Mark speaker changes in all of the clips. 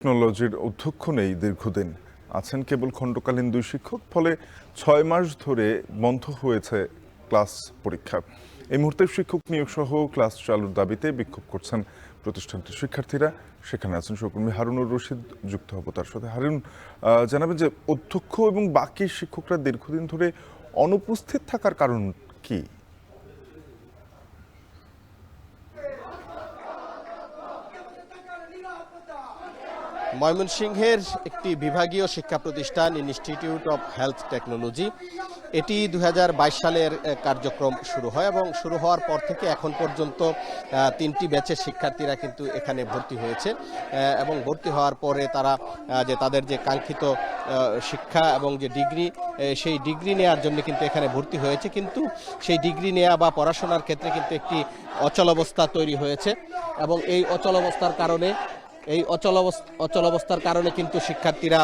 Speaker 1: টেকনোলজির অধ্যক্ষ নেই দীর্ঘদিন, আছেন কেবল খণ্ডকালীন 2 শিক্ষক। ফলে 6 মাস ধরে বন্ধ হয়েছে ক্লাস পরীক্ষা। এই মুহূর্তে শিক্ষক নিয়োগ সহ ক্লাস চালুর দাবিতে বিক্ষোভ করছেন প্রতিষ্ঠানটির শিক্ষার্থীরা। সেখানে আছেন সহকর্মী হারুনুর রশিদ, যুক্ত হব তার সাথে। হারুন, জানাবেন যে অধ্যক্ষ এবং বাকি শিক্ষকরা দীর্ঘদিন ধরে অনুপস্থিত থাকার কারণ কি?
Speaker 2: ময়মনসিংহের একটি বিভাগীয় শিক্ষা প্রতিষ্ঠান ইনস্টিটিউট অফ হেলথ টেকনোলজি, এটি 2022 সালের কার্যক্রম শুরু হয় এবং শুরু হওয়ার পর থেকে এখন পর্যন্ত 3টি ব্যাচের শিক্ষার্থীরা কিন্তু এখানে ভর্তি হয়েছে এবং ভর্তি হওয়ার পরে তারা তাদের যে কাঙ্ক্ষিত শিক্ষা এবং যে ডিগ্রি, সেই ডিগ্রি নেওয়ার জন্য কিন্তু এখানে ভর্তি হয়েছে। কিন্তু সেই ডিগ্রি নেওয়া বা পড়াশোনার ক্ষেত্রে কিন্তু একটি অচলাবস্থা তৈরি হয়েছে এবং এই অচলাবস্থার কারণে কিন্তু শিক্ষার্থীরা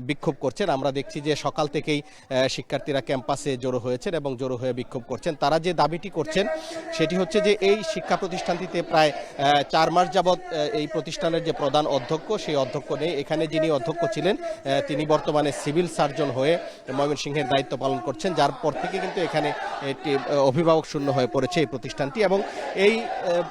Speaker 2: বিক্ষোভ করছেন। আমরা দেখছি যে সকাল থেকেই শিক্ষার্থীরা ক্যাম্পাসে জড়ো হয়েছেন এবং জড়ো হয়ে বিক্ষোভ করছেন। তারা যে দাবিটি করছেন সেটি হচ্ছে যে এই শিক্ষা প্রতিষ্ঠানটিতে প্রায় 4 মাস যাবৎ এই প্রতিষ্ঠানের যে প্রধান অধ্যক্ষ, সেই অধ্যক্ষ নেই। এখানে যিনি অধ্যক্ষ ছিলেন তিনি বর্তমানে সিভিল সার্জন হয়ে ময়মনসিংহের দায়িত্ব পালন করছেন, যার পর থেকে কিন্তু এখানে একটি অভিভাবক শূন্য হয়ে পড়েছে এই প্রতিষ্ঠানটি। এবং এই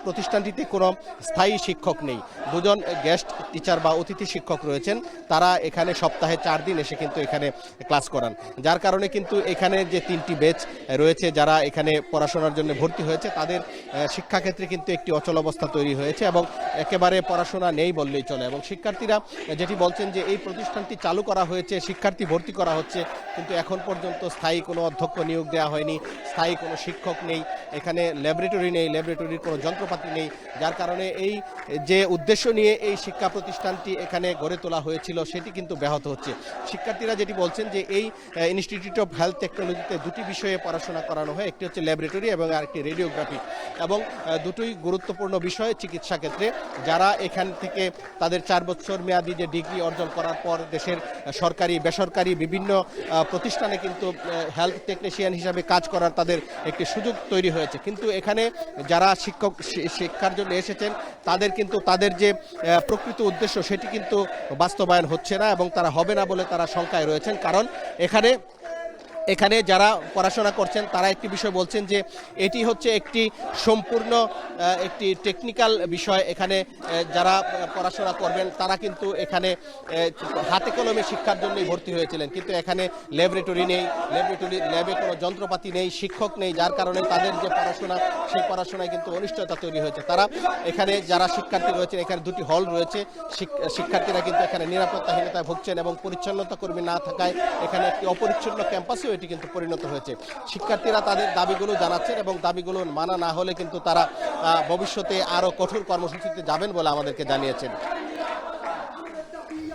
Speaker 2: প্রতিষ্ঠানটিতে কোনো স্থায়ী শিক্ষক নেই। 2 জন গেস্ট টিচার বা অতিথি শিক্ষক রয়েছেন, তারা এখানে সপ্তাহে 4 দিন এসে কিন্তু এখানে ক্লাস করান। যার কারণে কিন্তু এখানে যে 3টি ব্যাচ রয়েছে যারা এখানে পড়াশোনার জন্য ভর্তি হয়েছে, তাদের শিক্ষাক্ষেত্রে কিন্তু একটি অচলাবস্থা তৈরি হয়েছে এবং একেবারে পড়াশোনা নেই বললেই চলে। এবং শিক্ষার্থীরা যেটি বলছেন যে এই প্রতিষ্ঠানটি চালু করা হয়েছে, শিক্ষার্থী ভর্তি করা হচ্ছে, কিন্তু এখন পর্যন্ত স্থায়ী কোনো অধ্যক্ষ নিয়োগ দেওয়া হয়নি, স্থায়ী কোনো শিক্ষক নেই, এখানে ল্যাবরেটরি নেই, ল্যাবরেটরির কোনো যন্ত্রপাতি নেই। যার কারণে এই যে উদ্দেশ্য নিয়ে এই শিক্ষা প্রতিষ্ঠানটি এখানে গড়ে তোলা হয়েছিল সেটি কিন্তু ব্যাহত হচ্ছে। শিক্ষার্থীরা যেটি বলছেন যে এই ইনস্টিটিউট অফ হেলথ টেকনোলজিতে 2টি বিষয়ে পড়াশোনা করানো হয়, একটি হচ্ছে ল্যাবরেটরি এবং আরেকটি রেডিওগ্রাফি, এবং দুটোই গুরুত্বপূর্ণ বিষয় চিকিৎসা ক্ষেত্রে। যারা এখান থেকে তাদের 4 বছর মেয়াদী যে ডিগ্রি অর্জন করার পর দেশের সরকারি বেসরকারি বিভিন্ন প্রতিষ্ঠানে কিন্তু হেলথ টেকনিশিয়ান হিসাবে কাজ করার তাদের একটি সুযোগ তৈরি হয়েছে। কিন্তু এখানে যারা শিক্ষার জন্য এসেছেন তাদের কিন্তু তাদের যে প্রকৃত উদ্দেশ্য সেটি কিন্তু বাস্তবায়ন হচ্ছে না এবং তারা হবে না বলে তারা শঙ্কায় রয়েছেন। কারণ এখানে যারা পড়াশোনা করছেন তারা একটি বিষয় বলছেন যে এটি হচ্ছে একটি সম্পূর্ণ একটি টেকনিক্যাল বিষয়। এখানে যারা পড়াশোনা করবেন তারা কিন্তু এখানে হাতে কলমে শিক্ষার জন্যই ভর্তি হয়েছিলেন, কিন্তু এখানে ল্যাবরেটরি নেই, ল্যাবে কোনো যন্ত্রপাতি নেই, শিক্ষক নেই। যার কারণে তাদের যে পড়াশোনা, সেই পড়াশোনায় কিন্তু অনিশ্চয়তা তৈরি হয়েছে। তারা এখানে যারা শিক্ষার্থী রয়েছেন, এখানে 2টি হল রয়েছে, শিক্ষার্থীরা কিন্তু এখানে নিরাপত্তাহীনতায় ভুগছেন এবং পরিচ্ছন্নতা কর্মী না থাকায় এখানে একটি অপরিচ্ছন্ন ক্যাম্পাসেও এটি কিন্তু পরিণত হয়েছে। শিক্ষার্থীরা তাদের দাবিগুলো জানাচ্ছেন এবং দাবিগুলো মানা না হলে কিন্তু তারা ভবিষ্যতে আরো কঠোর কর্মসূচিতে যাবেন বলে আমাদেরকে জানিয়েছেন।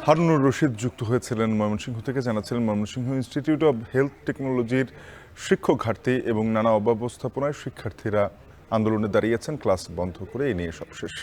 Speaker 1: হারুনুর রশিদ যুক্ত হয়েছিলেন ময়মনসিংহ থেকে, জানাচ্ছিলেন ময়মনসিংহ ইনস্টিটিউট অব হেলথ টেকনোলজির শিক্ষক ঘাটতি এবং নানা অব্যবস্থাপনায় শিক্ষার্থীরা আন্দোলনে দাঁড়িয়েছেন। ক্লাস বন্ধ করে এই নিয়ে সবশেষ।